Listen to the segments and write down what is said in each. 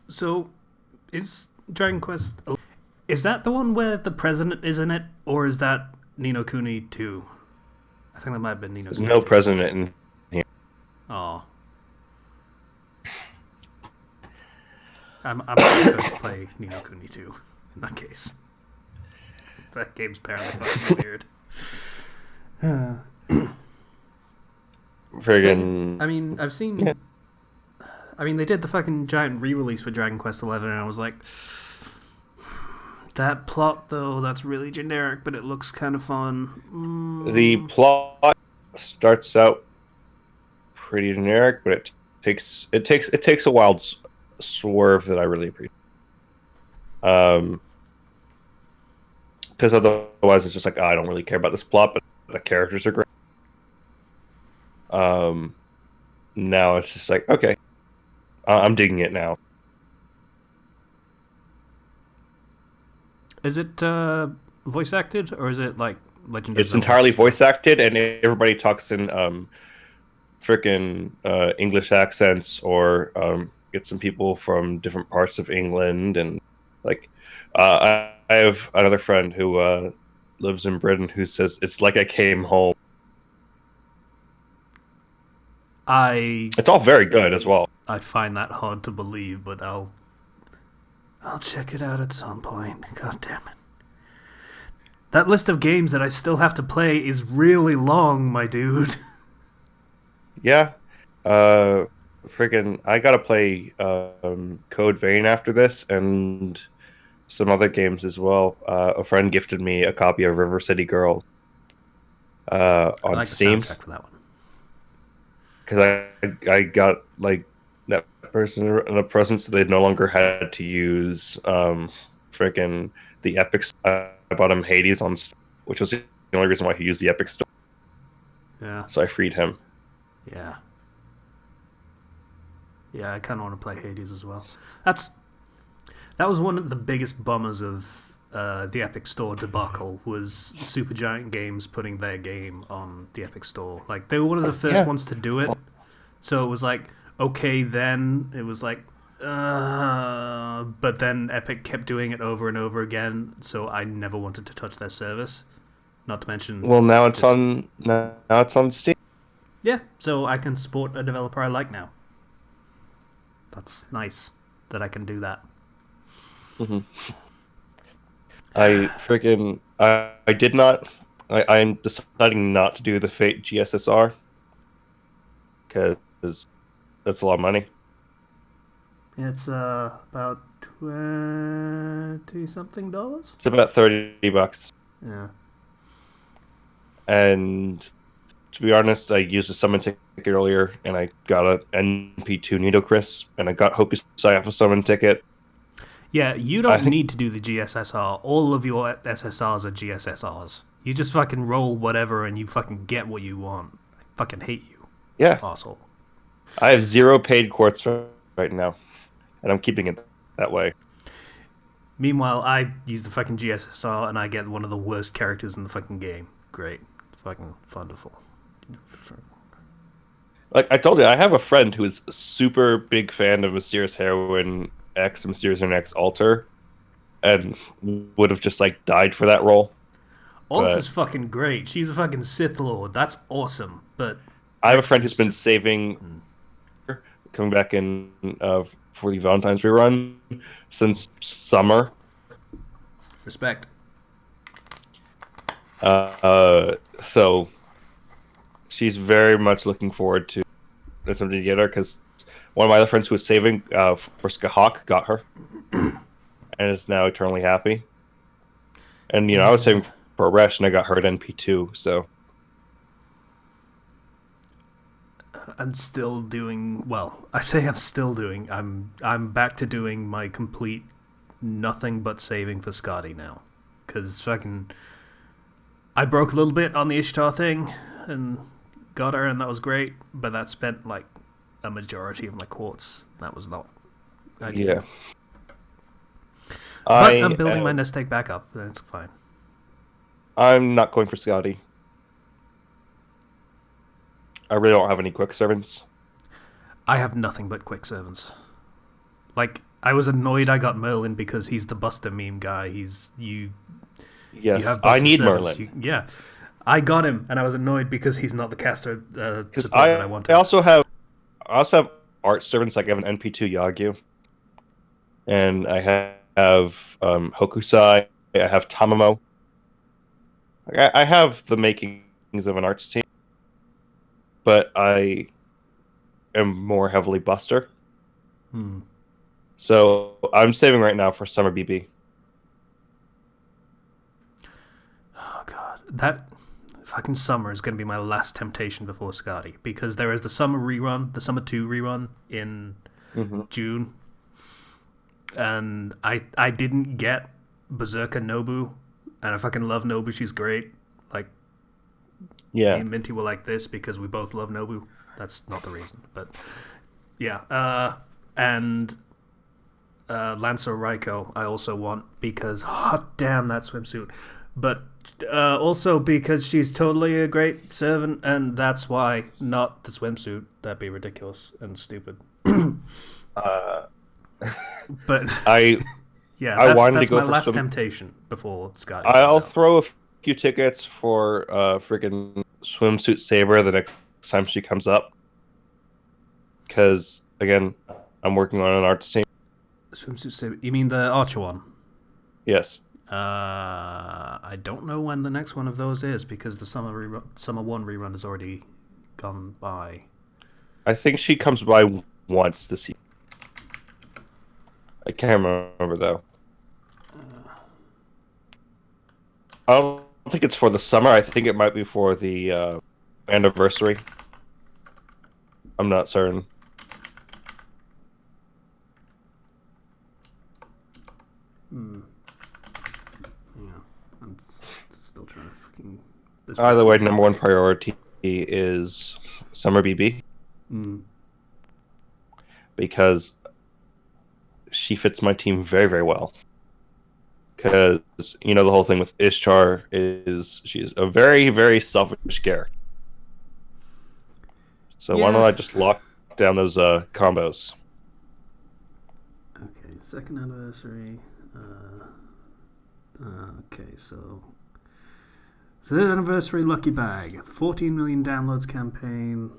So, is Dragon Quest... Is that the one where the president is in it? Or is that Ni no Kuni 2? I think that might have been Ni no There's Kuni no 2. president in here. Oh. I might prefer to play Ni no Kuni 2 in that case. That game's apparently fucking weird. But, Friggin' I mean, I've yeah. seen... I mean, they did the fucking giant re-release for Dragon Quest 11, and I was like... That plot, though, that's really generic, but it looks kind of fun. The plot starts out pretty generic, but it takes a wild swerve that I really appreciate. Um, because otherwise it's just like, oh, I don't really care about this plot, but the characters are great. Um, Now it's just like, okay, I'm digging it now. Is it voice acted, or is it like Legend of It's Zelda entirely stuff? voice acted, and everybody talks in freaking English accents, or get some people from different parts of England, and like I have another friend who lives in Britain who says it's like I came home. I It's all very good as well. I find that hard to believe, but I'll check it out at some point. God damn it. That list of games that I still have to play is really long, my dude. Yeah, freaking I gotta play Code Vein after this, and some other games as well. A friend gifted me a copy of River City Girls I on like the Steam soundtrack for that one. because I got like that person in a present, so they no longer had to use freaking the Epic. I bought him Hades on, which was the only reason why he used the Epic Store. Yeah, So I freed him. yeah, yeah. I kind of want to play Hades as well. That's that was one of the biggest bummers of the Epic Store debacle was Supergiant Games putting their game on the Epic Store. Like they were one of the first Yeah, ones to do it, so it was like okay. Then it was like, but then Epic kept doing it over and over again. So I never wanted to touch their service. Not to mention well now it's just on now it's on Steam. yeah. So I can support a developer I like now. That's nice that I can do that. Hmm. I did not. I'm deciding not to do the Fate GSSR because that's a lot of money. It's about 20 something dollars. It's about $30, Yeah. and to be honest, I used a summon ticket earlier, and I got a NP2 Nidocris, and I got Hokusai off a summon ticket. Yeah, you I don't think, need to do the GSSR. All of your SSRs are GSSRs. You just fucking roll whatever and you fucking get what you want. I fucking hate you, yeah, asshole. I have zero paid quartz right now, and I'm keeping it that way. Meanwhile, I use the fucking GSSR and I get one of the worst characters in the fucking game. Great. Fucking wonderful. Like I told you, I have a friend who is a super big fan of Mysterious Heroine X and Mysterious Heroine X Alter, and would have just like died for that role. Alta's But fucking great. She's a fucking Sith Lord. That's awesome. But I have a X friend who's is been just. saving coming back in for the Valentine's rerun since summer. Respect. So she's very much looking forward to something to get her because one of my other friends who was saving for Skahawk got her and is now eternally happy. And I was saving Yeah. for Resh and I got her at NP2. So I'm still doing well. I say I'm still doing. I'm back to doing my complete nothing but saving for Scotty now, because fucking I broke a little bit on the Ishtar thing and got her, and that was great. But that spent like a majority of my quartz. That was not yeah, ideal. But I'm I building my am, nest egg back up, and it's fine. I'm not going for Scotty. I really don't have any quick servants. I have nothing but quick servants. Like I was annoyed I got Merlin because he's the Buster meme guy. You Yes, have I Buster need servants. Merlin. Yeah, I got him, and I was annoyed because he's not the caster Because support that I I wanted. also have art servants. Like I have an NP2 Yagyu, and I have Hokusai. I have Tamamo. Like, I have the makings of an arts team, but I am more heavily Buster. Hmm. So I'm saving right now for Summer BB. Oh god, that fucking summer is going to be my last temptation before Scotty because there is the summer rerun, the summer 2 rerun in Mm-hmm. June, and I didn't get Berserker Nobu, and I fucking love Nobu. She's great. Like me Yeah. and Minty were like this because we both love Nobu. That's not the reason, but yeah. And Lancer Raiko I also want because hot damn that swimsuit, but also because she's totally a great servant, and that's why not the swimsuit. That'd be ridiculous and stupid. Uh, But I yeah, I wanted to that's go my for last some. temptation before Scotty comes I'll out. throw a few tickets for freaking swimsuit Saber the next time she comes up. Because again, I'm working on an arts team. Swimsuit. You mean the Archer one? Yes, I don't know when the next one of those is because the summer one rerun has already gone by. I think she comes by once this year. I can't remember though. I don't think it's for the summer. I think it might be for the anniversary. I'm not certain. Hmm. Yeah, I'm still trying to fucking. This Either way, website's number one update. priority is Summer BB Hmm. because she fits my team very, very well. Because the whole thing with Ishtar is she's a very, very selfish character. So why don't Yeah. I just lock down those combos? Okay, second anniversary. Okay, so third anniversary lucky bag, 14 million downloads campaign.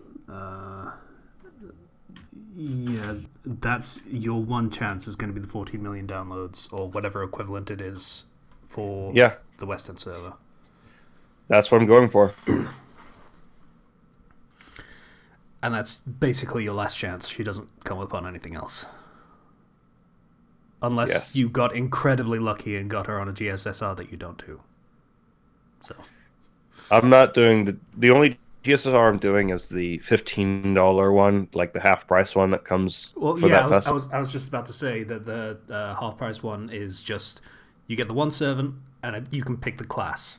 Yeah, that's your one chance is going to be the 14 million downloads or whatever equivalent it is for Yeah, the Western server. that's what I'm going for. And that's basically your last chance. She doesn't come upon anything else. Unless Yes. you got incredibly lucky and got her on a GSSR that you don't do. So I'm not doing the only GSSR I'm doing is the $15 one, like the half price one that comes well, for yeah, that festival. I was just about to say that the half price one is just you get the one servant and you can pick the class.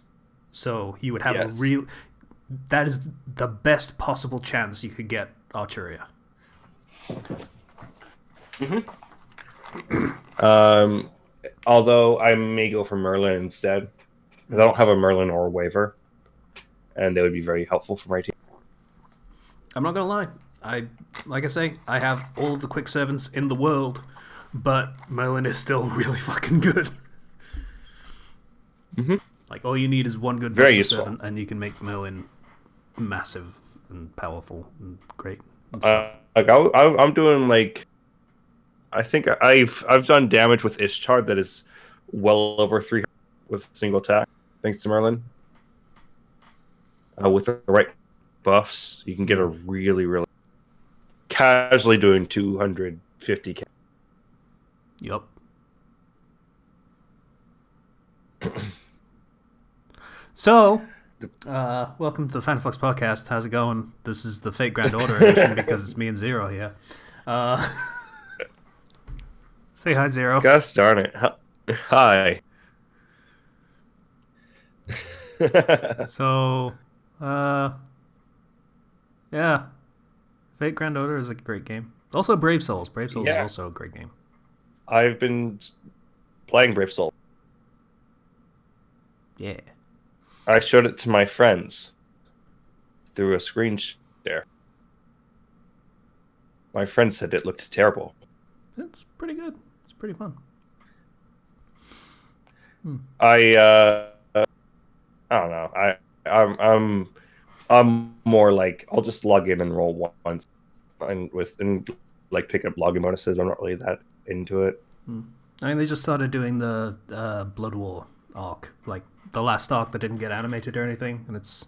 So you would have a Yes. real. That is the best possible chance you could get Archeria. Um, although I may go for Merlin instead. 'Cause I don't have a Merlin or a Waver, and they would be very helpful for my team. I'm not gonna lie. Like I say, I have all of the quick servants in the world, but Merlin is still really fucking good. Mm-hmm. Like all you need is one good Very Buster useful. servant, and you can make Merlin massive and powerful and great and stuff. I'm doing like I think I've done damage with Ishtar that is well over 300 with single attack, thanks to Merlin. With the right buffs, you can get a really, really casually doing 250k. Yup. So, welcome to the Fandom Flux podcast. How's it going? This is the Fate Grand Order edition because it's me and Zero here. Say hi, Zero. Gosh darn it! Hi. So, yeah, Fate Grand Order is a great game. Also, Brave Souls. Brave Souls is Yeah, also a great game. I've been playing Brave Soul. Yeah. I showed it to my friends through a screen share. My friend said it looked terrible. It's pretty good. pretty fun. I don't know. I'm more like I'll just log in and roll once, and like pick up login bonuses. I'm not really that into it. I mean, they just started doing the Blood War arc, like the last arc that didn't get animated or anything, and it's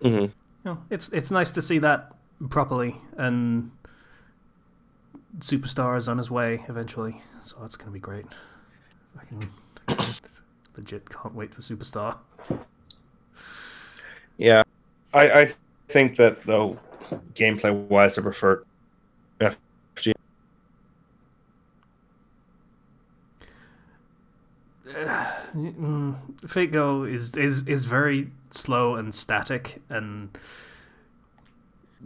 it's nice to see that properly. And Superstar is on his way eventually, so that's gonna be great. I can legit can't wait for Superstar. Yeah, I think that though, gameplay wise, I prefer FG. Fate Go is very slow and static, and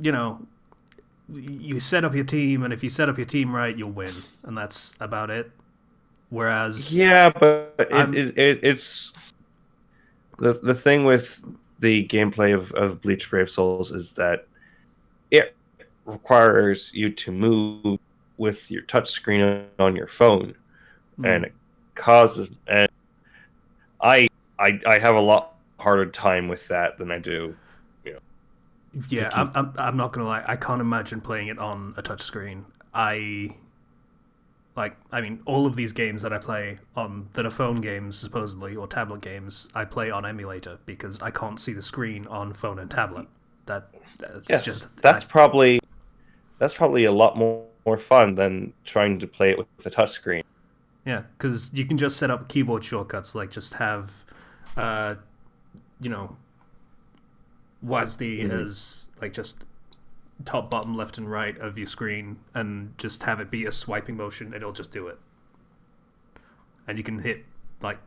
you know, you set up your team, and if you set up your team right, you'll win, and that's about it. Whereas, Yeah, but it's the thing with the gameplay of Bleach Brave Souls is that it requires you to move with your touchscreen on your phone, and it causes and I have a lot harder time with that than I do. Yeah, I'm not gonna lie. I can't imagine playing it on a touchscreen. I mean, all of these games that I play on that are phone games supposedly or tablet games, I play on emulator because I can't see the screen on phone and tablet. That's probably a lot more fun than trying to play it with a touchscreen. Yeah, because you can just set up keyboard shortcuts, like just have, WASD as like just top, bottom, left, and right of your screen, and just have it be a swiping motion, and it'll just do it. And you can hit like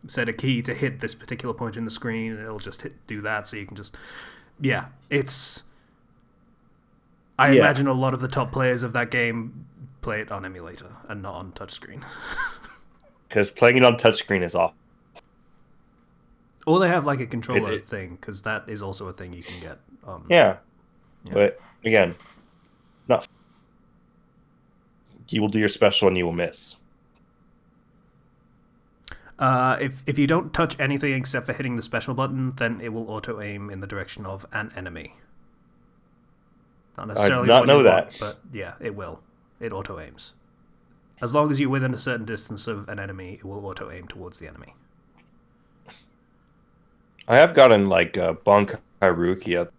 set a key to hit this particular point in the screen, and it'll just do that. So you can just, yeah, it's. I imagine a lot of the top players of that game play it on emulator and not on touchscreen. Because playing it on touchscreen is off. Or they have like a controller thing, because that is also a thing you can get. Yeah, but again, not. You will do your special and you will miss. If you don't touch anything except for hitting the special button, then it will auto aim in the direction of an enemy. Not necessarily I did not know that, but yeah, it will. It auto aims. As long as you're within a certain distance of an enemy, it will auto aim towards the enemy. I have gotten like Bankai Rukia.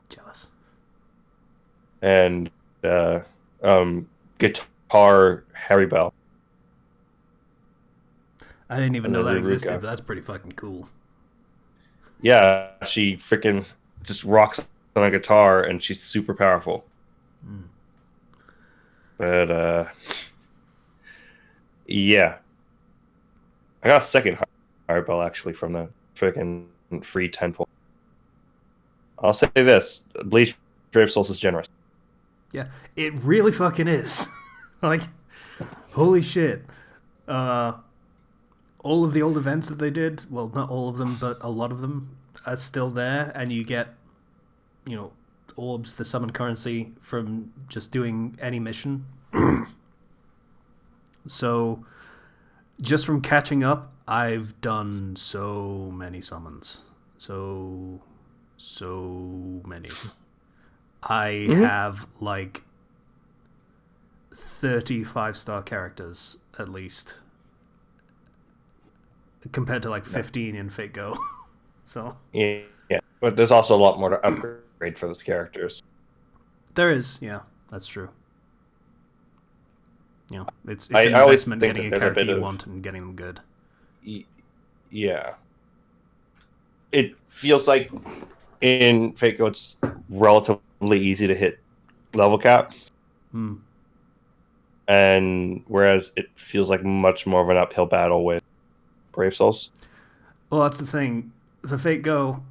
Jealous. And Guitar Harry Bell. I didn't even know that existed, but that's pretty fucking cool. Yeah, she freaking just rocks on a guitar, and she's super powerful. But yeah, I got a second Harry Bell actually from the freaking free temple. I'll say this: Bleach Brave Souls is generous. Yeah, it really fucking is. Like, holy shit. All of the old events that they did, well, not all of them, but a lot of them are still there, and you get, orbs, the summon currency, from just doing any mission. So, just from catching up, I've done so many summons. So many. I have, like, 30 5-star characters, at least. Compared to, like, 15 in Fate Go. So. Yeah, but there's also a lot more to upgrade for those characters. There is, yeah. That's true. It's an investment getting a character you want and getting them good. Yeah. It feels like in Fate Go it's relatively easy to hit level cap. And whereas it feels like much more of an uphill battle with Brave Souls. Well, that's the thing. For Fate Go,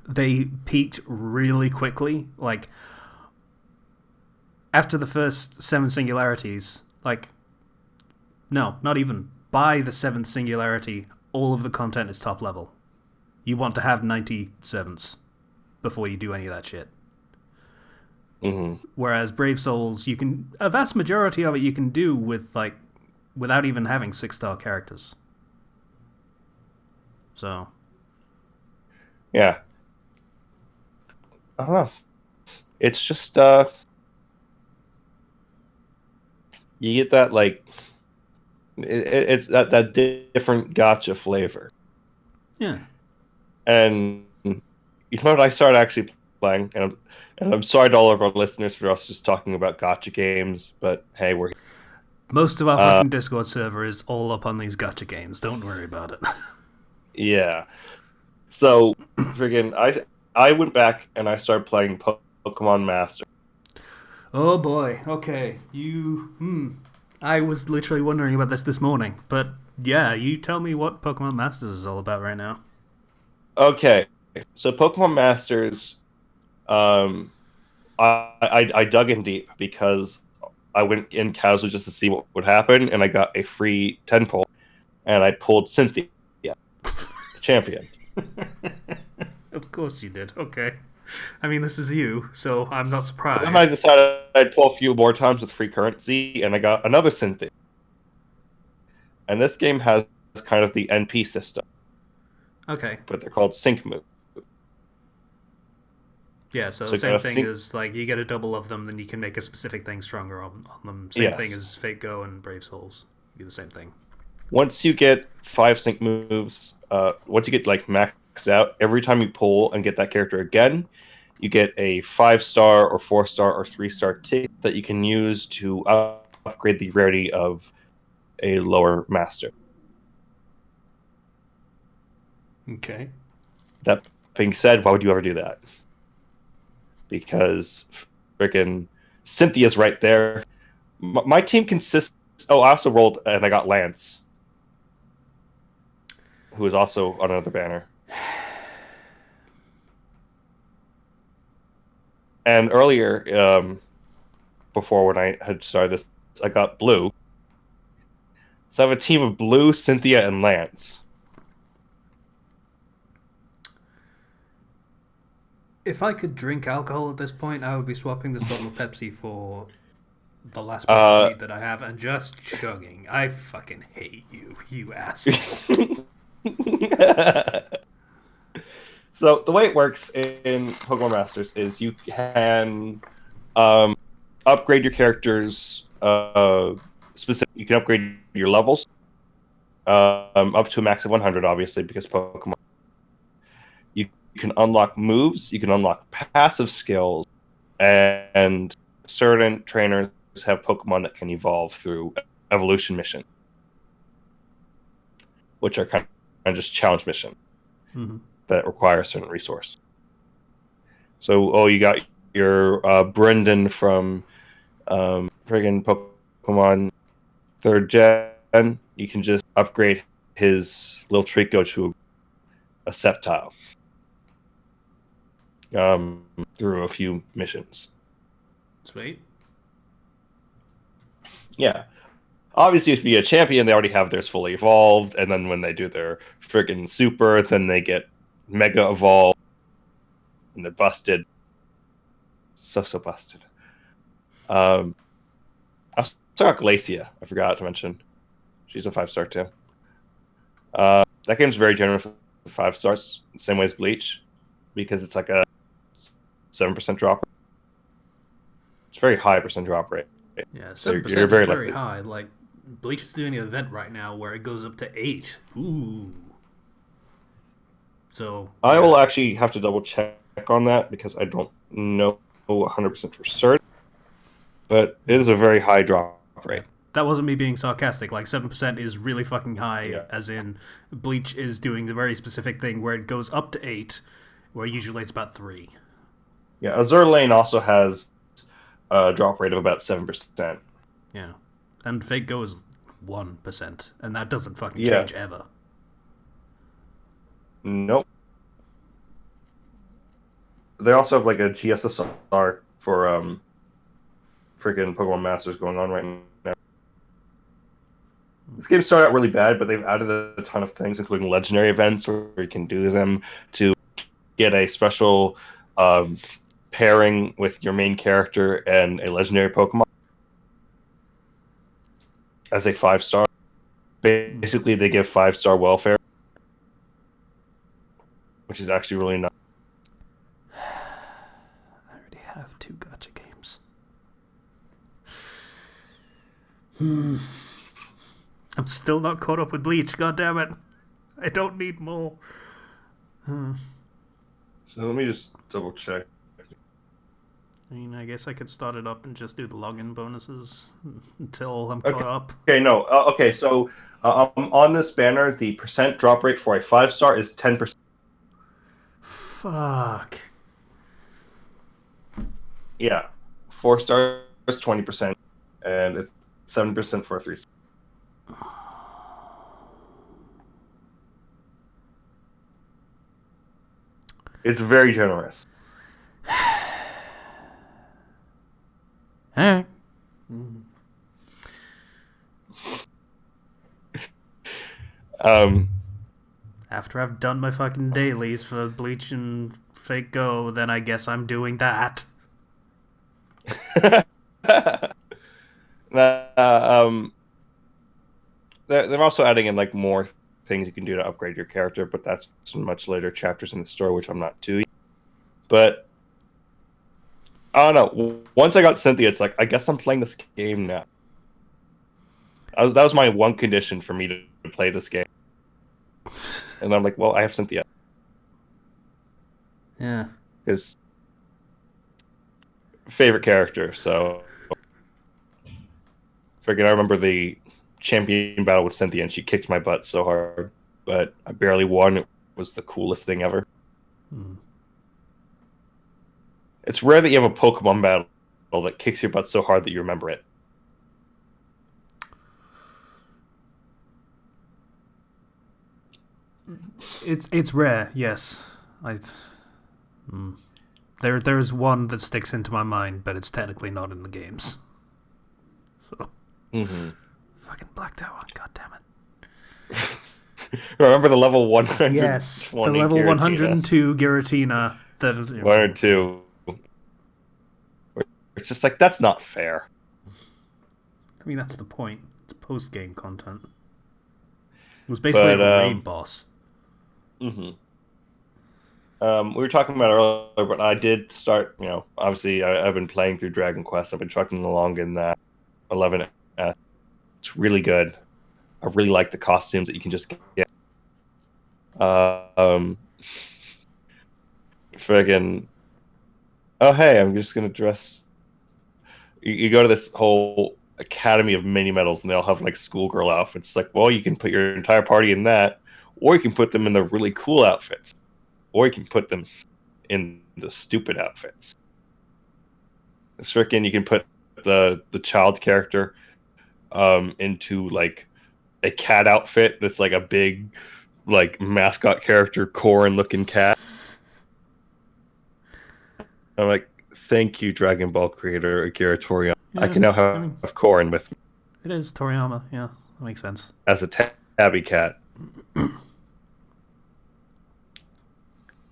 they peaked really quickly. Like, after the first 7 singularities, like, no, not even. By the 7th singularity, all of the content is top level. You want to have 97s before you do any of that shit. Mm-hmm. Whereas Brave Souls, a vast majority of it you can do with without even having 6-star characters. So Yeah, I don't know. It's just you get that like it's that different gotcha flavor. yeah, And you know what I started actually playing, and I'm sorry to all of our listeners for us just talking about gotcha games, but hey, we're most of our uh fucking Discord server is all up on these gacha games. Don't worry about it. yeah. So friggin' I went back and I started playing Pokemon Master. Oh boy. Okay. I was literally wondering about this morning, but yeah, you tell me what Pokemon Masters is all about right now. Okay, so Pokemon Masters, um, I dug in deep because I went in casually just to see what would happen, and I got a free 10 pull, and I pulled Cynthia, the champion. Of course you did. Okay. I mean, this is you, so I'm not So then I surprised. decided I'd pull a few more times with free currency, and I got another Cynthia. And this game has kind of the NP system, Okay. but they're called sync moves. Yeah, so So you got same to thing sync. as like you get a double of them, then you can make a specific thing stronger on them. Same thing Yes. as Fate Go and Brave Souls. Do the same thing. Once you get 5 sync moves, once you get like maxed out, every time you pull and get that character again, you get a 5-star or 4-star or 3-star ticket that you can use to upgrade the rarity of a lower master. Okay. That being said, why would you ever do that? Because freaking Cynthia's right there. My team consists. Oh, I also rolled and I got Lance, who is also on another banner. And earlier, before when I had started this, I got Blue. So I have a team of Blue, Cynthia, and Lance. If I could drink alcohol at this point, I would be swapping this bottle of Pepsi for the last bottle of Uh, meat that I have and just chugging. I fucking hate you, you asshole. so the way it works in Pokemon Masters is you can um, upgrade your characters. Specific, you can upgrade your levels up to a max of 100, obviously, because Pokemon. You can unlock moves. You can unlock passive skills, and certain trainers have Pokemon that can evolve through evolution missions, which are kind of just challenge missions Mm-hmm. that require a certain resource. So, you got your Brendan from friggin' Pokemon 3rd Gen. You can just upgrade his little Trico to a Sceptile through a few missions. Sweet. Yeah. Obviously, if you're a champion, they already have theirs fully evolved, and then when they do their friggin' super, then they get mega evolved, and they're busted. So busted. I also got Glacia. I forgot to mention. She's a 5-star too. That game's very generous with 5 stars, same way as Bleach, because it's like a 7% drop. It's a very high percent drop rate. Yeah, So seven you're percent is very very likely. high. Like Bleach is doing an event right now where it goes up to 8. Ooh. So I yeah, will actually have to double check on that because I don't know 100% for certain, but it is a very high drop yeah. rate. That wasn't me being sarcastic. Like 7% is really fucking high. Yeah. As in, Bleach is doing the very specific thing where it goes up to 8, where usually it's about 3. Yeah, Azure Lane also has a drop rate of about 7%. Yeah, and Fake Go is 1%, and that doesn't fucking change Yes. ever. Nope. They also have like a GSSR for freaking Pokemon Masters going on right now. This game started out really bad, but they've added a ton of things, including legendary events where you can do them to get a special pairing with your main character and a legendary Pokemon as a 5-star. Basically, they give 5-star welfare, which is actually really nice. I already have 2 gacha games. I'm still not caught up with Bleach. God damn it! I don't need more. So let me just double check. I mean, I guess I could start it up and just do the login bonuses until I'm caught up. Okay, no. Okay, so on this banner, the percent drop rate for a 5-star is 10%. Fuck. Yeah, 4 stars 20%, and it's 7% for a 3-star. It's very generous. Alright. After I've done my fucking dailies for Bleach and Fake Go, then I guess I'm doing that. They're also adding in like more things you can do to upgrade your character, but that's in much later chapters in the story, which I'm not too. But I don't know. Once I got Cynthia, it's like I guess I'm playing this game now. That was my one condition for me to play this game, and I'm like, well, I have Cynthia. Yeah. His favorite character, so freaking I remember the champion battle with Cynthia, and she kicked my butt so hard, but I barely won. It was the coolest thing ever. It's rare that you have a Pokemon battle that kicks your butt so hard that you remember it. It's rare, yes. There's one that sticks into my mind, but it's technically not in the games. So fucking Black Tower, god damn it. Remember the level 100? Yes, the level 102 Giratina. That 102. It's just like, that's not fair. I mean, that's the point. It's post-game content. It was basically a raid boss. We were talking about it earlier, but I did start, obviously I've been playing through Dragon Quest. I've been trucking along in that 11S. It's really good. I really like the costumes that you can just get. Friggin'. Oh, hey, I'm just going to dress. You go to this whole academy of mini medals, and they all have like schoolgirl outfits. It's like, well, you can put your entire party in that, or you can put them in the really cool outfits, or you can put them in the stupid outfits. It's freaking. You can put the child character into like a cat outfit that's like a big like mascot character Corrin looking cat. I'm like, thank you, Dragon Ball creator Akira Toriyama. Yeah, I can now have Corrin with me. It is Toriyama, yeah, that makes sense. As a tabby cat.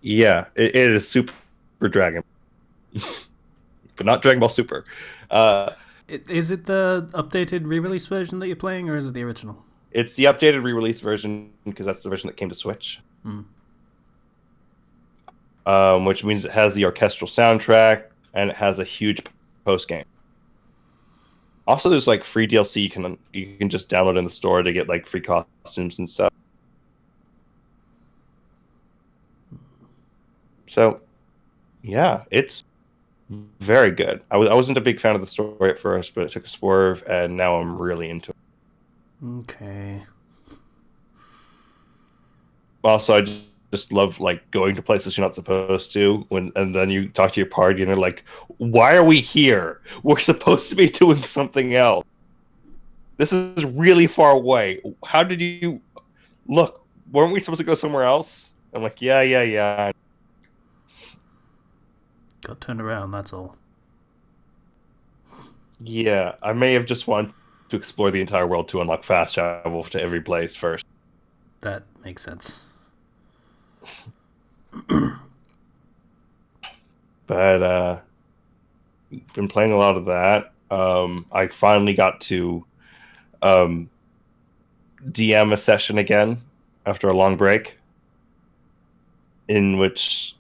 Yeah, it is Super Dragon, but not Dragon Ball Super. Is it the updated re-release version that you're playing, or is it the original? It's the updated re-release version because that's the version that came to Switch. Which means it has the orchestral soundtrack and it has a huge post game. Also, there's like free DLC you can just download in the store to get like free costumes and stuff. So, yeah, it's very good. I wasn't a big fan of the story at first, but it took a swerve, and now I'm really into it. Okay. Also, I just love like going to places you're not supposed to, and then you talk to your party, and they're like, "Why are we here? We're supposed to be doing something else. This is really far away. How did you look? Weren't we supposed to go somewhere else?" I'm like, yeah. Got turned around, that's all. Yeah, I may have just wanted to explore the entire world to unlock fast travel to every place first. That makes sense. But been playing a lot of that. I finally got to um, DM a session again after a long break, in which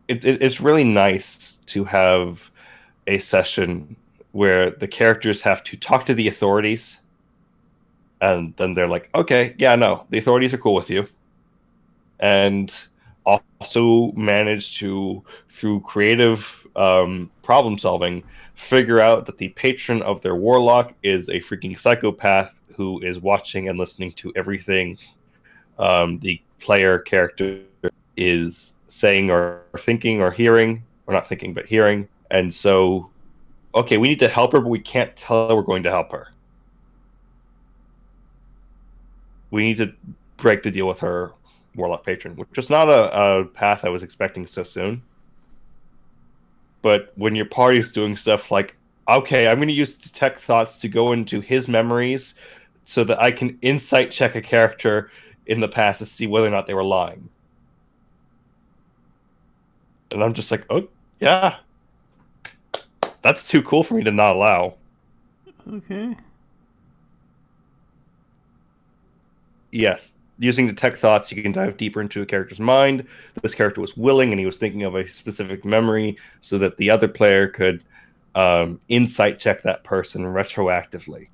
it's really nice to have a session where the characters have to talk to the authorities, and then they're like, okay, yeah, no, the authorities are cool with you, and also manage to, through creative problem solving, figure out that the patron of their warlock is a freaking psychopath who is watching and listening to everything the player character is saying or thinking or hearing, or not thinking but hearing. And so, okay, we need to help her, but we can't tell her we're going to help her. We need to break the deal with her warlock patron, which was not a path I was expecting so soon. But when your party's doing stuff like, okay, I'm going to use detect thoughts to go into his memories so that I can insight check a character in the past to see whether or not they were lying. And I'm just like, oh, yeah, that's too cool for me to not allow. Okay. Yes, using detect thoughts, you can dive deeper into a character's mind. This character was willing and he was thinking of a specific memory so that the other player could insight check that person retroactively.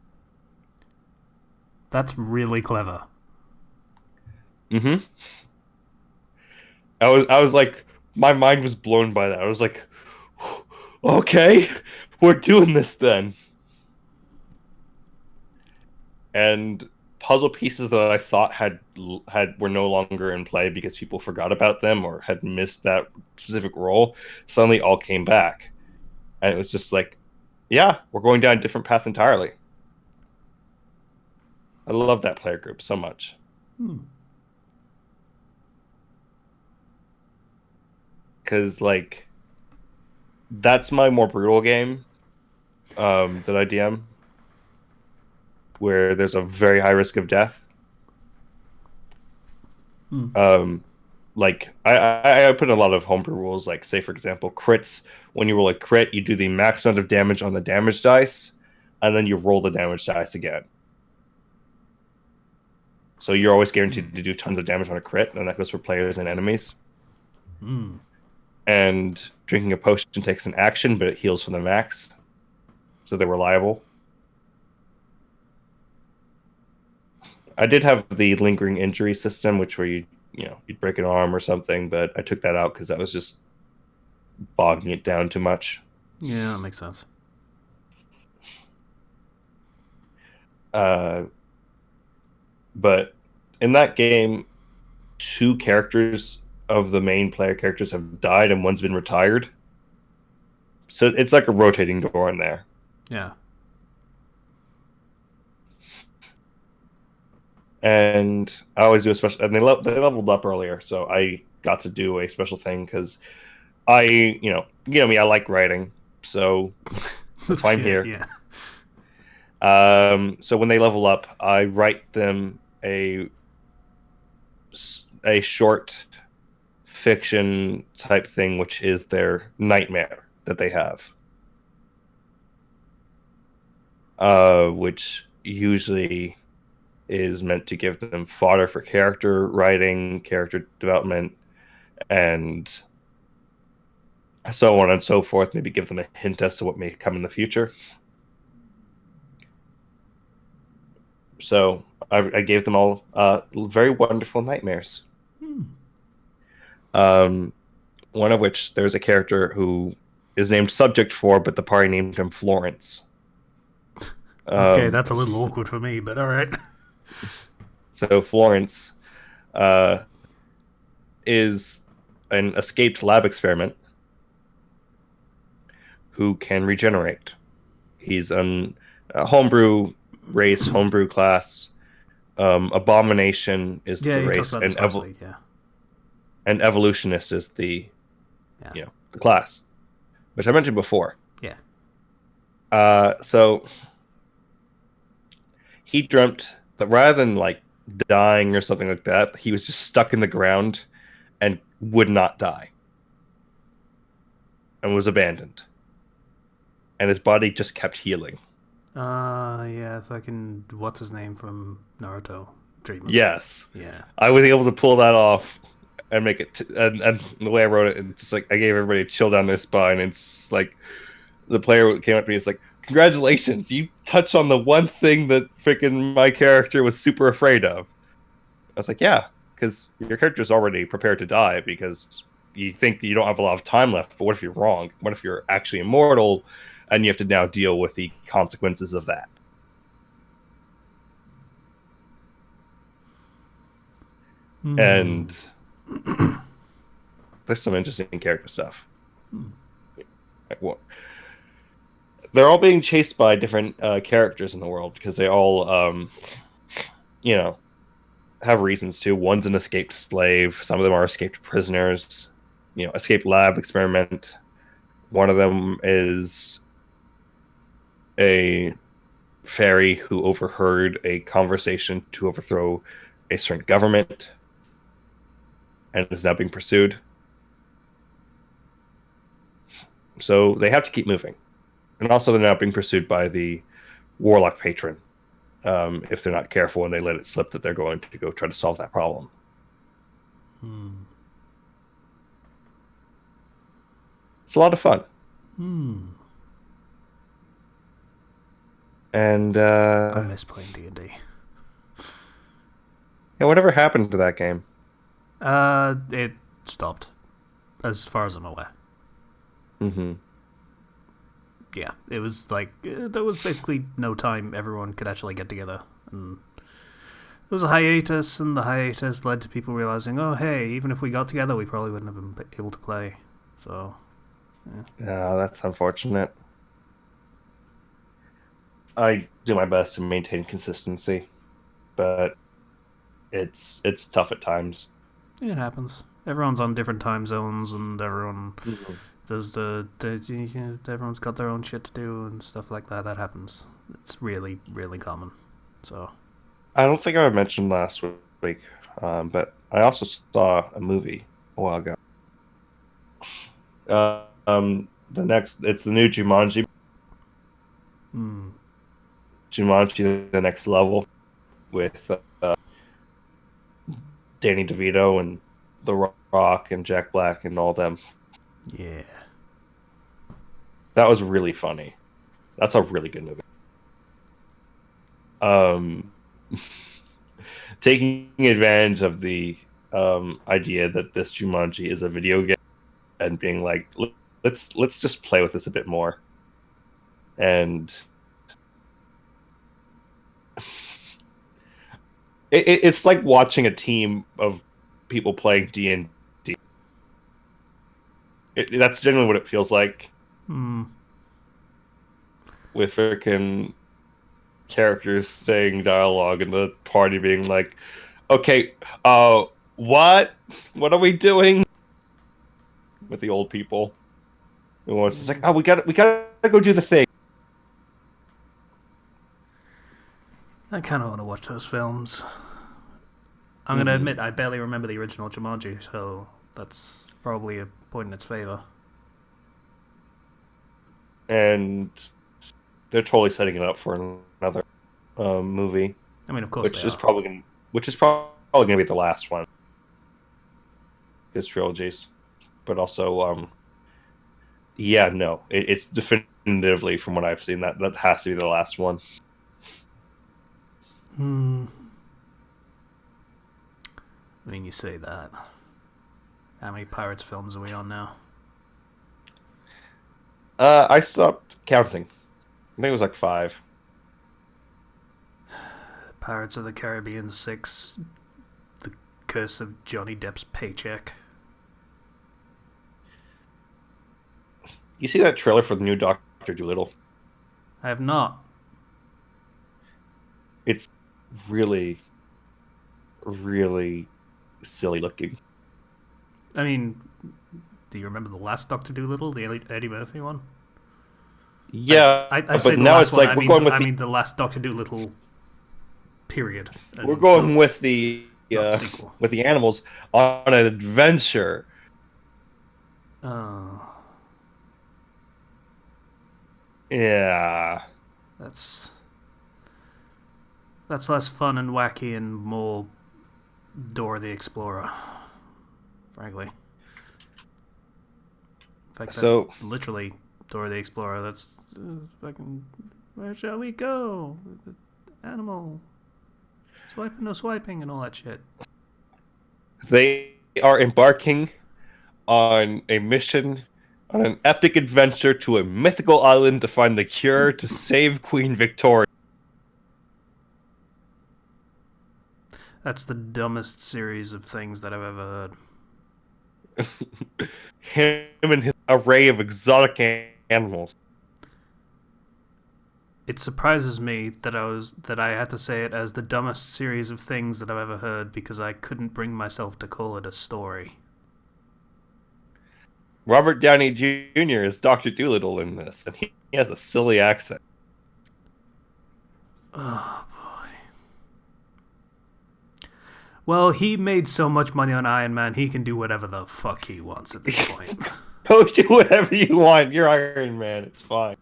That's really clever. Mm-hmm. I was like, my mind was blown by that. I was like, okay, we're doing this then. And puzzle pieces that I thought had were no longer in play because people forgot about them or had missed that specific role suddenly all came back, and it was just like, yeah, we're going down a different path entirely. I love that player group so much. Because like that's my more brutal game that I DM, where there's a very high risk of death. Um, like I put in a lot of homebrew rules, like say for example, crits. When you roll a crit, you do the max amount of damage on the damage dice, and then you roll the damage dice again. So you're always guaranteed to do tons of damage on a crit, and that goes for players and enemies. And drinking a potion takes an action, but it heals from the max, so they're reliable. I did have the lingering injury system, which where you'd break an arm or something, but I took that out because that was just bogging it down too much. Yeah, that makes sense. But in that game, two characters of the main player characters have died and one's been retired. So it's like a rotating door in there. Yeah. And I always do a special, and they leveled up earlier, so I got to do a special thing because me, I like writing, so that's why I'm here. Yeah. So when they level up, I write them a short fiction type thing, which is their nightmare that they have, which usually is meant to give them fodder for character writing, character development, and so on and so forth. Maybe give them a hint as to what may come in the future. So I gave them all very wonderful nightmares. One of which there's a character who is named Subject 4, but the party named him Florence. Okay, that's a little awkward for me, but all right. So Florence is an escaped lab experiment who can regenerate. He's a homebrew race, homebrew class. Abomination is the race, and and evolutionist is the the class, which I mentioned before. Yeah. So he dreamt that rather than like dying or something like that, he was just stuck in the ground and would not die. and was abandoned, and his body just kept healing. Yeah, fucking what's his name from Naruto treatment. Yes, Yeah. I was able to pull that off and make it. And the way I wrote it, it's just like I gave everybody a chill down their spine. It's like the player came up to me. It's like, congratulations, you touched on the one thing that freaking my character was super afraid of. I was like, yeah, because your character's already prepared to die because you think you don't have a lot of time left. But what if you're wrong? What if you're actually immortal, and you have to now deal with the consequences of that? Hmm. And there's some interesting character stuff. Like, what? They're all being chased by different characters in the world because they all, you know, have reasons to. One's an escaped slave. Some of them are escaped prisoners. Escaped lab experiment. One of them is a fairy who overheard a conversation to overthrow a certain government and is now being pursued. So they have to keep moving. And also, they're now being pursued by the warlock patron. If they're not careful and they let it slip that they're going to go try to solve that problem. Hmm. It's a lot of fun. Hmm. And I miss playing D&D. yeah, whatever happened to that game? It stopped, as far as I'm aware. Mm-hmm. Yeah, it was like there was basically no time everyone could actually get together, and there was a hiatus, and the hiatus led to people realizing, oh hey, even if we got together, we probably wouldn't have been able to play. So, yeah. Yeah, that's unfortunate. I do my best to maintain consistency, but it's tough at times. It happens. Everyone's on different time zones, and everyone Mhm. does everyone's got their own shit to do and stuff like that. That happens. It's really, really common. So, I don't think I mentioned last week, but I also saw a movie a while ago. It's the new hmm. Jumanji, the next level with Danny DeVito and The Rock and Jack Black and all them. Yeah. That was really funny. That's a really good movie. Um, taking advantage of the idea that this Jumanji is a video game and being like, let's just play with this a bit more. And it's like watching a team of people playing D&D. That's generally what it feels like Hmm. with freaking characters saying dialogue and the party being like, okay, what are we doing with the old people? And one's just like, oh, we got to go do the thing. I kind of want to watch those films. I'm going to Mm-hmm. admit, I barely remember the original Jumanji, so that's probably a point in its favor. And they're totally setting it up for another movie, I mean, of course they which is are. probably going to be the last one. His trilogies, but also, yeah, no, it's definitively from what I've seen that has to be the last one. Hmm. I mean, you say that. How many Pirates films are we on now? I stopped counting. I think it was like 5. Pirates of the Caribbean 6, The Curse of Johnny Depp's Paycheck. You see that trailer for the new Doctor Dolittle? I have not. It's really, really silly looking. I mean, do you remember the last Doctor Dolittle, the Eddie Murphy one? Yeah, I say but the now last it's one. like I mean the last Doctor Dolittle period, we're and going with the not the sequel. with the animals on an adventure. Oh, Yeah. That's that's less fun and wacky and more Dora the Explorer, frankly. In fact, that's So literally Dora the Explorer. That's fucking. Where shall we go? Animal. Swiping, no swiping, and all that shit. they are embarking on a mission, on an epic adventure to a mythical island to find the cure to save Queen Victoria. That's the dumbest series of things that I've ever heard. Him and his array of exotic animals. It surprises me that I had to say it as the dumbest series of things that I've ever heard because I couldn't bring myself to call it a story. Robert Downey Jr. is Dr. Doolittle in this, and he has a silly accent. Oh boy. Well, he made so much money on Iron Man, he can do whatever the fuck he wants at this point. Go do whatever you want. You're Iron Man. It's fine.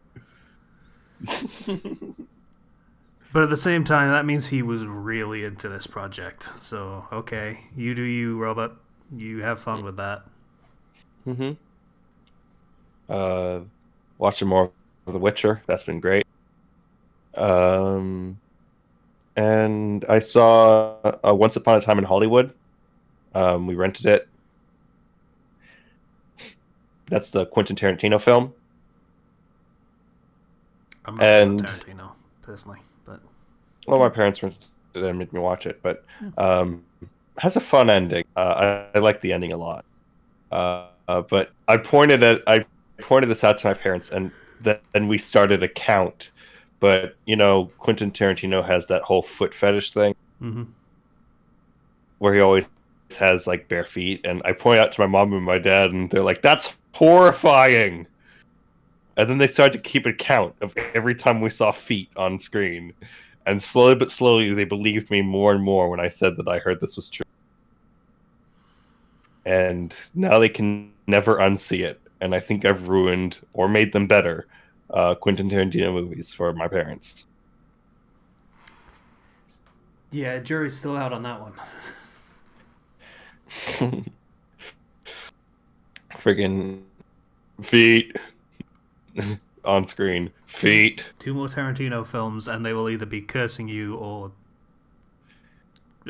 But at the same time, that means he was really into this project. So, okay, you do you, Robert. You have fun with that. Mm-hmm. Watching more of The Witcher. That's been great. Um, and I saw Once Upon a Time in Hollywood. We rented it. That's the Quentin Tarantino film. I'm not And a Tarantino, personally, but well, my parents rented it and made me watch it, but has a fun ending. I like the ending a lot. But I pointed this out to my parents, and then we started a count. But you know, Quentin Tarantino has that whole foot fetish thing mm-hmm. where he always has like bare feet, and I point out to my mom and my dad, and they're like, "That's horrifying." And then they started to keep a count of every time we saw feet on screen, and slowly but slowly, they believed me more and more when I said that I heard this was true. And now they can never unsee it. And I think I've ruined or made them better Quentin Tarantino movies for my parents. Yeah, jury's still out on that one. Friggin' feet on screen. Feet. Two more Tarantino films, and they will either be cursing you or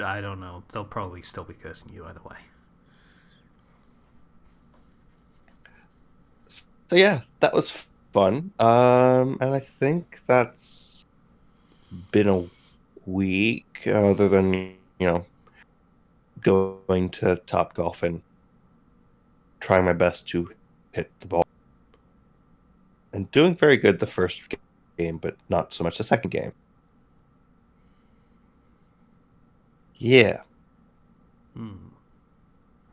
I don't know. They'll probably still be cursing you either way. So yeah, that was fun. And I think that's been a week, other than going to Top Golf and trying my best to hit the ball and doing very good the first game, but not so much the second game. Yeah.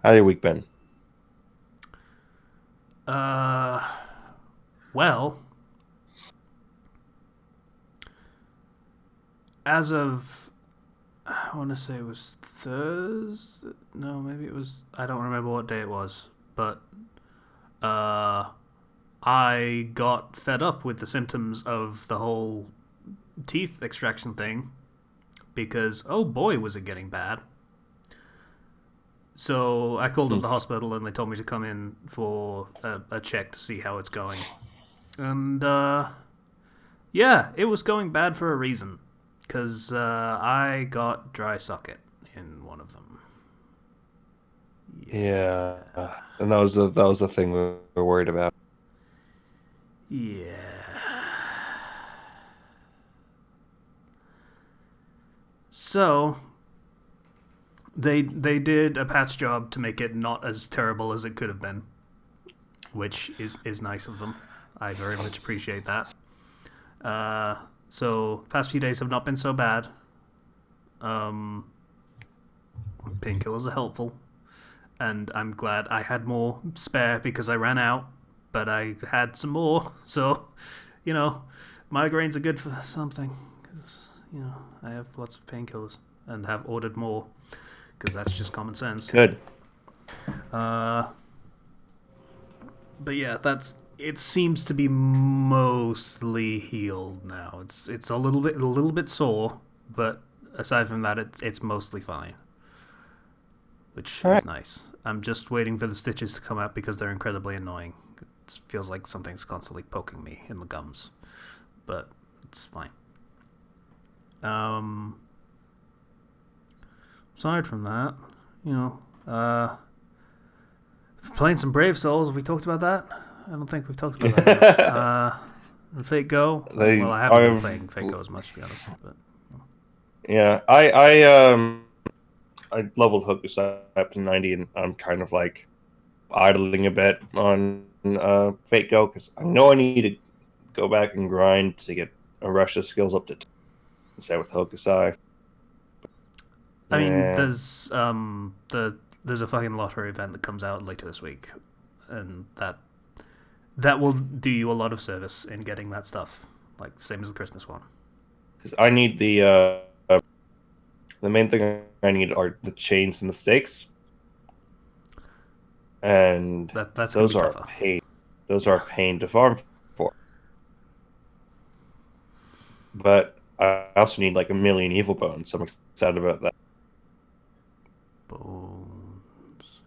How's your week been? Well, as of I want to say it was Thursday. No, maybe it was. I don't remember what day it was, but I got fed up with the symptoms of the whole teeth extraction thing because oh boy was it getting bad. So I called up the hospital and they told me to come in for a check to see how it's going. And yeah, it was going bad for a reason. Because I got dry socket in one of them. Yeah. And that was the thing we were worried about. Yeah. So they did a patch job to make it not as terrible as it could have been, which is nice of them. I very much appreciate that. So past few days have not been so bad. Painkillers are helpful, and I'm glad I had more spare because I ran out, but I had some more. So, migraines are good for something because I have lots of painkillers and have ordered more because that's just common sense. Good. But yeah, that's it seems to be mostly healed now. It's a little bit sore, but aside from that, it's mostly fine, which All is right. nice. I'm just waiting for the stitches to come out because they're incredibly annoying. It feels like something's constantly poking me in the gums, but it's fine. Aside from that, you know, playing some Brave Souls. Have we talked about that? I don't think we've talked about that enough. And Fate Go. Well, I haven't been playing Fate Go as much, to be honest. But yeah, I leveled Hokusai up to 90, and I'm kind of like idling a bit on Fate Go because I know I need to go back and grind to get a rush of skills up to 10. Instead with Hokusai. I mean, Yeah. there's a fucking lottery event that comes out later this week, and that will do you a lot of service in getting that stuff, like same as the Christmas one. Because I need the main thing I need are the chains and the stakes, and That's gonna those be are tougher. a pain. Those are a pain to farm for. But I also need like a million evil bones, so I'm excited about that. Bones.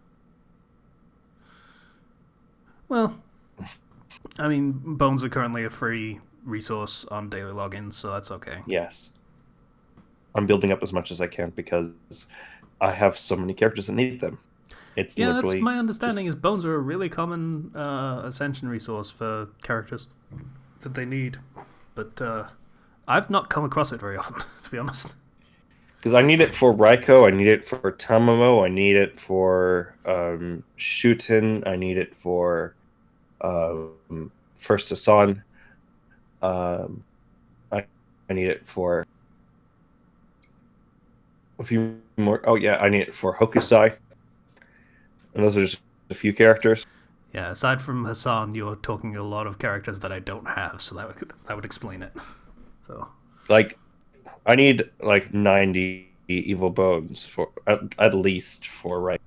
Well, I mean, bones are currently a free resource on daily logins, so that's okay. Yes, I'm building up as much as I can because I have so many characters that need them. It's Yeah, that's literally my understanding. just, Is bones are a really common ascension resource for characters that they need, but I've not come across it very often, to be honest. because I need it for Raiko, I need it for Tamamo, I need it for Shuten, I need it for First Hassan. Um, I need it for a few more. Oh yeah, I need it for Hokusai, and those are just a few characters. Yeah, aside from Hassan, you're talking a lot of characters that I don't have, so that would explain it. So Like I need like 90 evil bones for at least for right.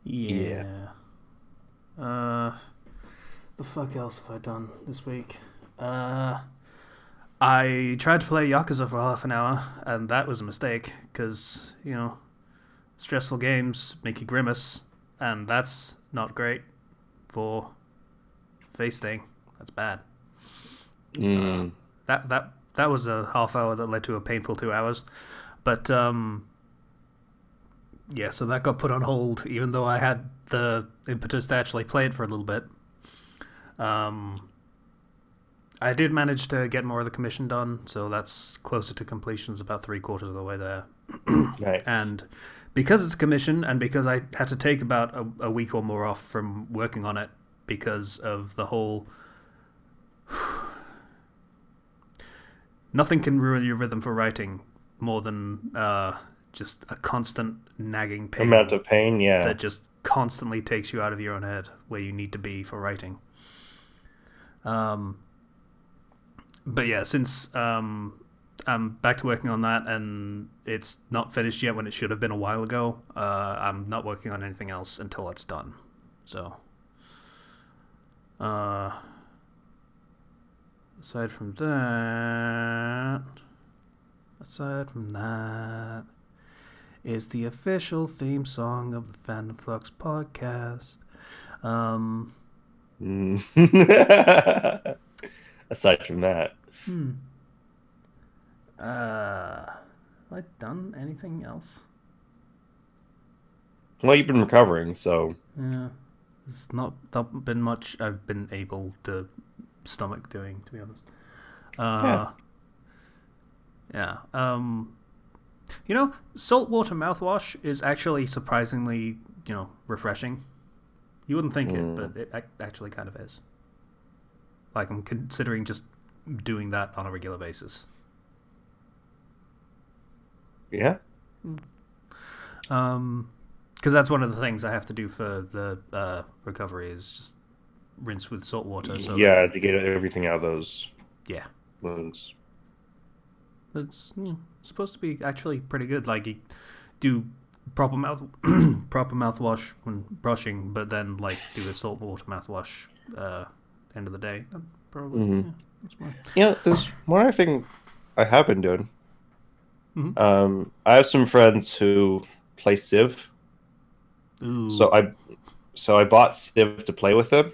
Yeah. yeah. The fuck else have I done this week? I tried to play Yakuza for half an hour, and that was a mistake because stressful games make you grimace, and that's not great for face thing. That's bad. Mm. That was a half hour that led to a painful 2 hours, but yeah, so that got put on hold, even though I had the impetus to actually play it for a little bit. I did manage to get more of the commission done, so that's closer to completion. It's about 3/4 of the way there. Nice. And because it's a commission, and because I had to take about a week or more off from working on it because of the whole. Nothing can ruin your rhythm for writing more than just a constant nagging pain Amount of pain, yeah. that just constantly takes you out of your own head where you need to be for writing. But yeah, since I'm back to working on that and it's not finished yet when it should have been a while ago, I'm not working on anything else until it's done. So, aside from that, is the official theme song of the Fandom Flux podcast. Aside from that, have I done anything else? well, you've been recovering, so Yeah, there's not been much I've been able to stomach doing, to be honest. Yeah. Saltwater mouthwash is actually surprisingly, refreshing. You wouldn't think it, but it actually kind of is. Like, I'm considering just doing that on a regular basis. Yeah. Because that's one of the things I have to do for the recovery is just rinse with salt water. So yeah, to get everything out of those wounds. It's supposed to be actually pretty good. Like, you do proper mouth proper mouthwash when brushing, but then like do a salt water mouthwash end of the day. Probably Mm-hmm. yeah, that's fine. There's one other thing I have been doing. Mm-hmm. I have some friends who play Civ, Ooh. so I bought Civ to play with them,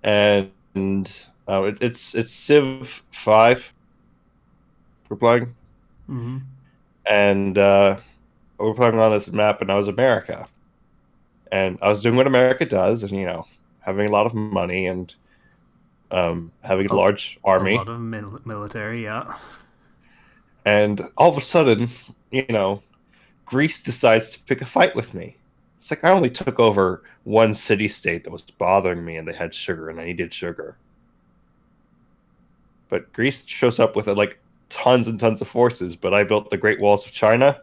and it's Civ 5 we're playing, Mm-hmm. and we're playing on this map, and I was America, and I was doing what America does, and having a lot of money and having a A, large a lot army, of military, yeah. and all of a sudden, you know, Greece decides to pick a fight with me. It's like I only took over one city state that was bothering me, and they had sugar, and I needed sugar. But Greece shows up with like tons and tons of forces. But I built the Great Walls of China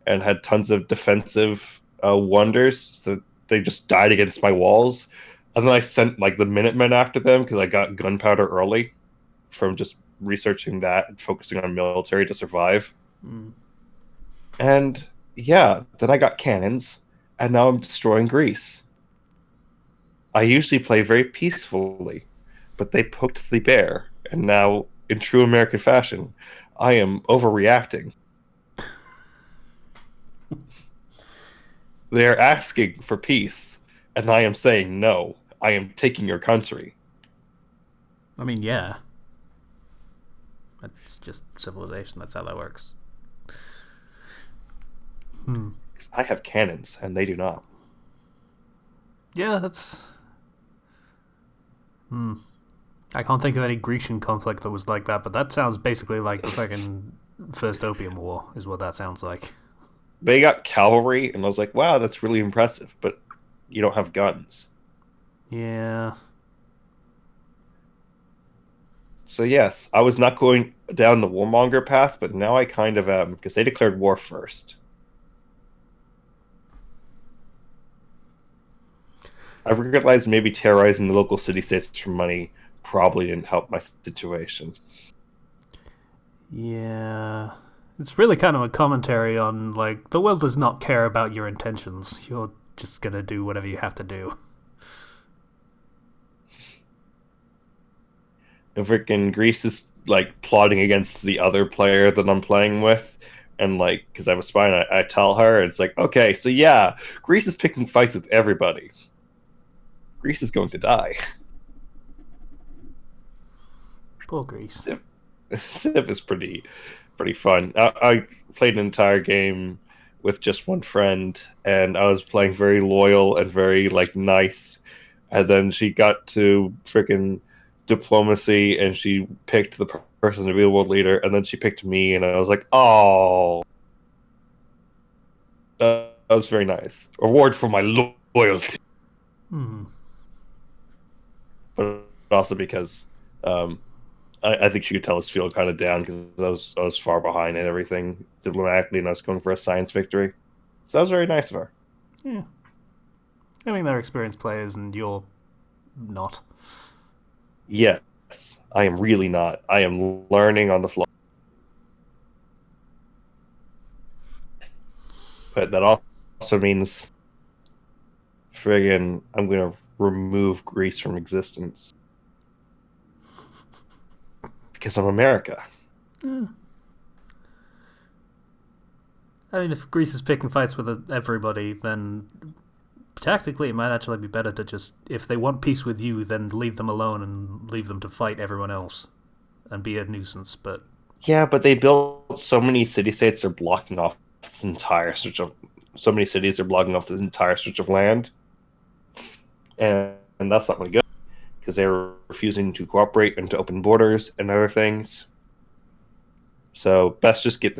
and had tons of defensive wonders, so they just died against my walls. And then I sent like the Minutemen after them because I got gunpowder early from just researching that and focusing on military to survive. Mm. And yeah, then I got cannons, and now I'm destroying Greece. I usually play very peacefully, but they poked the bear, and now, in true American fashion, I am overreacting. They are asking for peace, and I am saying no. I am taking your country. I mean, yeah. It's just civilization. That's how that works. Hmm. I have cannons, and they do not. Yeah, that's. Hmm. I can't think of any Grecian conflict that was like that, but that sounds basically like the fucking First Opium War, is what that sounds like. They got cavalry, and I was like, wow, that's really impressive, but you don't have guns. Yeah. So yes, I was not going down the warmonger path, but now I kind of am, because they declared war first. I realized maybe terrorizing the local city states for money probably didn't help my situation. Yeah. It's really kind of a commentary on, like, the world does not care about your intentions. You're just gonna do whatever you have to do. And freaking Greece is like plotting against the other player that I'm playing with. And like, because I'm a spy, and I tell her, it's like, okay, so yeah, Greece is picking fights with everybody. Greece is going to die. Poor Greece. Civ is pretty fun. I played an entire game with just one friend, and I was playing very loyal and very like nice. And then she got to freaking diplomacy, and she picked the person to be the world leader, and then she picked me, and I was like, oh, that was very nice. Reward for my loyalty, Hmm. but also because um, I think she could tell us feel kind of down because I was far behind and everything diplomatically, and I was going for a science victory. So that was very nice of her. Yeah. I mean, they're experienced players, and you're not. Yes, I am really not. I am learning on the fly. But that also means friggin' I'm gonna remove Greece from existence because I'm America. Yeah. I mean, if Greece is picking fights with everybody, then tactically it might actually be better to just, if they want peace with you, then leave them alone and leave them to fight everyone else and be a nuisance. But Yeah, but they built so many city states are blocking off this entire stretch of so many cities are blocking off this entire stretch of land, and that's not really good because they're refusing to cooperate and to open borders and other things. So best just get.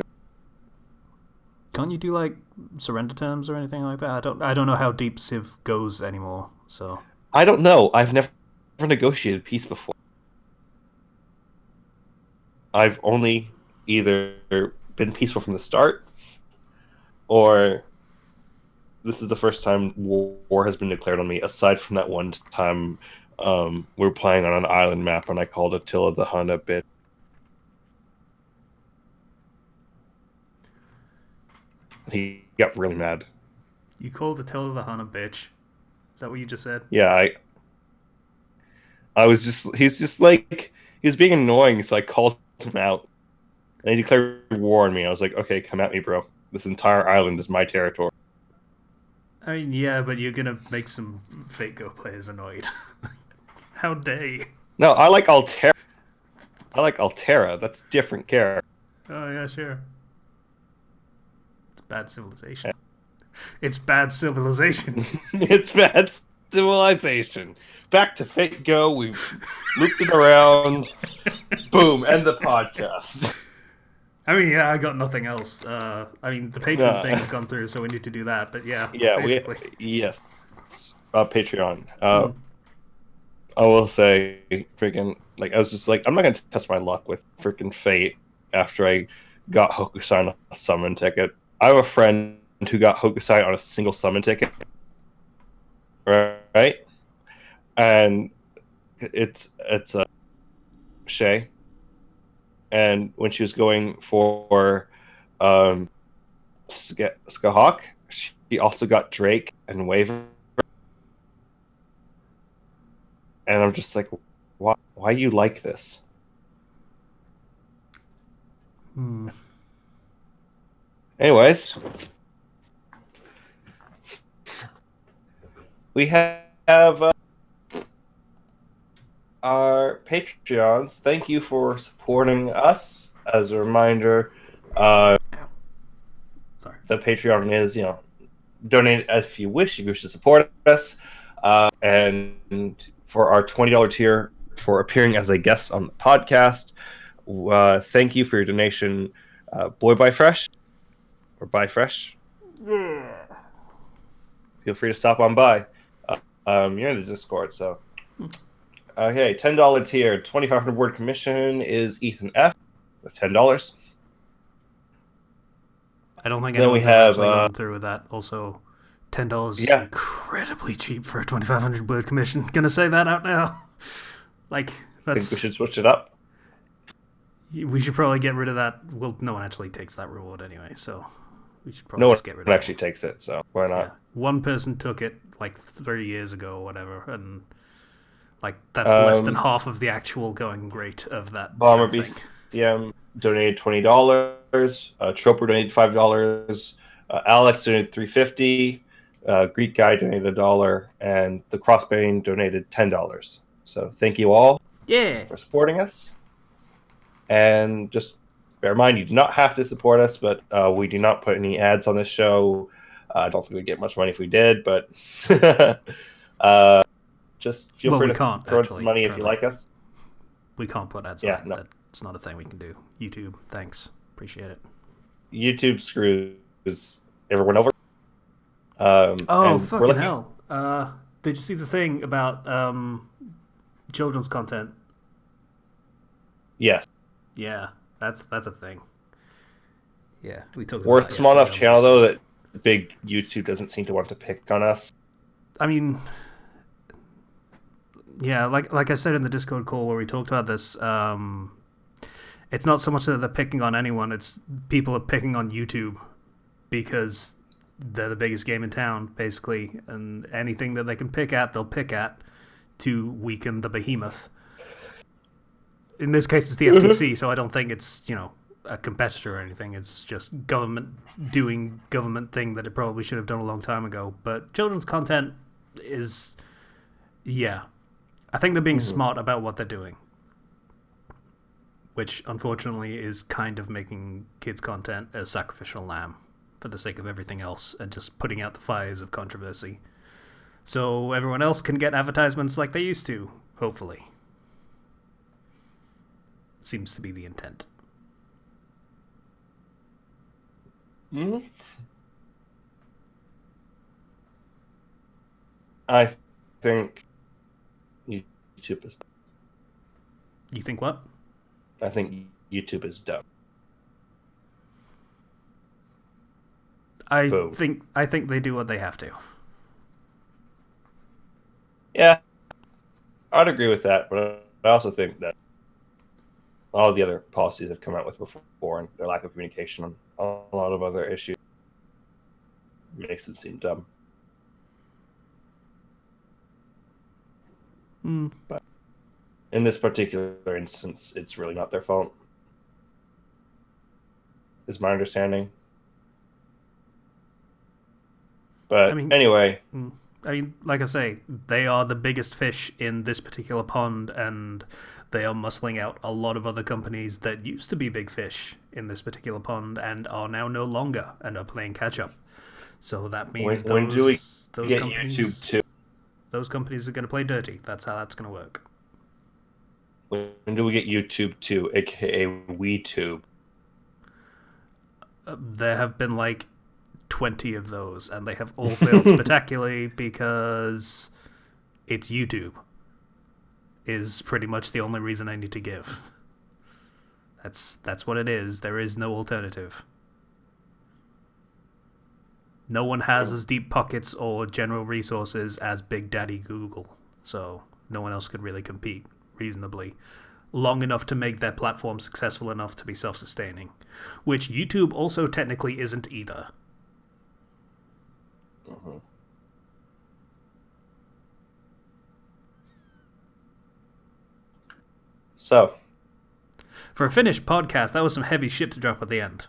can't you do like surrender terms or anything like that? I don't know how deep Civ goes anymore. So I don't know. I've never negotiated peace before. I've only either been peaceful from the start, or this is the first time war has been declared on me. Aside from that one time, we were playing on an island map, and I called Attila the Hun a bit. He got really mad. You called Attila the Hun a bitch. Is that what you just said? Yeah, I was just he's just like he was being annoying, so I called him out. And he declared war on me. I was like, okay, come at me, bro. This entire island is my territory. I mean, yeah, but you're gonna make some fake Go players annoyed. How dare you? No, I like Altera. I like Altera. That's different character. Oh, yeah, sure. It's bad civilization. It's bad civilization. It's bad civilization. Back to Fate Go. We've looped it around. Boom, end the podcast. I mean, yeah, I got nothing else. I mean, the Patreon thing's gone through, so we need to do that. But yeah, basically. Yes. Patreon. Hmm. I will say, freaking, like, I was just like, I'm not going to test my luck with freaking Fate after I got Hokusai on a summon ticket. I have a friend who got Hokusai on a single summon ticket, right? And it's Shay. And when she was going for Skahawk, she also got Drake and Waver. And I'm just like, why you like this? Anyways, we have our Patreons. Thank you for supporting us. As a reminder, Sorry. the Patreon is, donate if you wish to support us. And for our $20 tier for appearing as a guest on the podcast, thank you for your donation, Boy Buy Fresh or Buy Fresh. Yeah. Feel free to stop on by. You're in the Discord, so. Okay, $10 tier, 2,500 word commission is Ethan F with $10. I don't think Then we anyone's have actually gone through with that. Also, $10 is incredibly cheap for a 2,500 word commission. Gonna say that out now. Like, I think we should switch it up. We should probably get rid of that. Well, no one actually takes that reward anyway, so we should probably just get rid of it. No one actually takes it, so why not? Yeah. One person took it like 3 years ago or whatever, and like that's less than half of the actual going rate of that. Bomber BCM donated $20. Troper donated $5. Alex donated $3.50. Greek guy donated $1, and the Crossbane donated $10. So thank you all, for supporting us. And just bear in mind, you do not have to support us, but we do not put any ads on this show. I don't think we'd get much money if we did, but just feel free to throw in some money if you like us. We can't put ads on. No. That's not a thing we can do. YouTube, thanks. Appreciate it. YouTube screws everyone over. Fucking hell. Did you see the thing about children's content? Yes. Yeah, that's a thing. Yeah, we talked about We're a small enough channel, though, that big YouTube doesn't seem to want to pick on us. I mean, yeah, like I said in the Discord call where we talked about this, it's not so much that they're picking on anyone, it's people are picking on YouTube because they're the biggest game in town, basically, and anything that they can pick at, they'll pick at to weaken the behemoth. In this case, it's the FTC, so I don't think it's, a competitor or anything. It's just government doing government thing that it probably should have done a long time ago. But children's content is, I think they're being smart about what they're doing, which unfortunately is kind of making kids' content a sacrificial lamb for the sake of everything else and just putting out the fires of controversy. So everyone else can get advertisements like they used to, hopefully. Seems to be the intent. I think YouTube is... You think what? I think YouTube is dumb. I think they do what they have to. Yeah, I'd agree with that, but I also think that all the other policies have come out with before and their lack of communication on a lot of other issues. makes it seem dumb. But in this particular instance, it's really not their fault, is my understanding. But anyway. I mean, like I say, they are the biggest fish in this particular pond, and they are muscling out a lot of other companies that used to be big fish in this particular pond and are now no longer and are playing catch up. So that means when do we get companies, YouTube too? Those companies are going to play dirty. That's how that's going to work. When do we get YouTube too, aka WeTube? There have been like 20 of those, and they have all failed spectacularly because it's YouTube. Is pretty much the only reason I need to give. That's what it is. There is no alternative. No one has as deep pockets or general resources as Big Daddy Google, so no one else could really compete reasonably long enough to make their platform successful enough to be self-sustaining, which YouTube also technically isn't either. Mm-hmm. So, for a finished podcast, that was some heavy shit to drop at the end.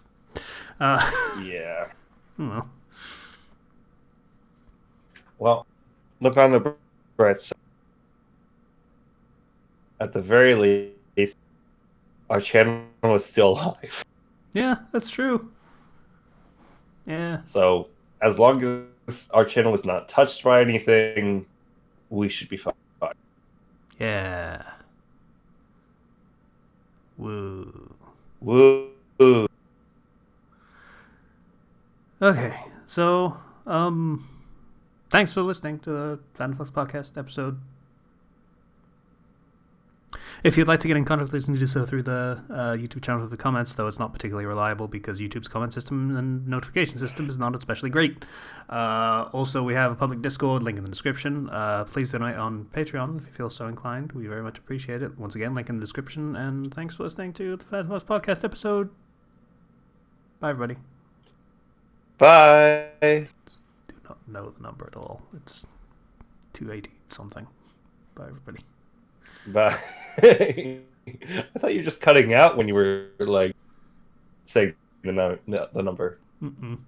Yeah. Well, Well, look on the bright side. At the very least, our channel is still alive. Yeah, that's true. Yeah. So, as long as our channel is not touched by anything, we should be fine. Yeah. Woo. Woo. Okay, so, thanks for listening to the Fandom Flux podcast episode. If you'd like to get in contact with us, you can do so through the YouTube channel through the comments, though it's not particularly reliable because YouTube's comment system and notification system is not especially great. Also, we have a public Discord, link in the description. Please donate on Patreon if you feel so inclined. We very much appreciate it. Once again, link in the description, and thanks for listening to the Fandom Flux podcast episode. Bye, everybody. Bye. Do not know the number at all. It's 280 something. Bye, everybody. Bye. I thought you were just cutting out when you were like saying the number. Mm-mm.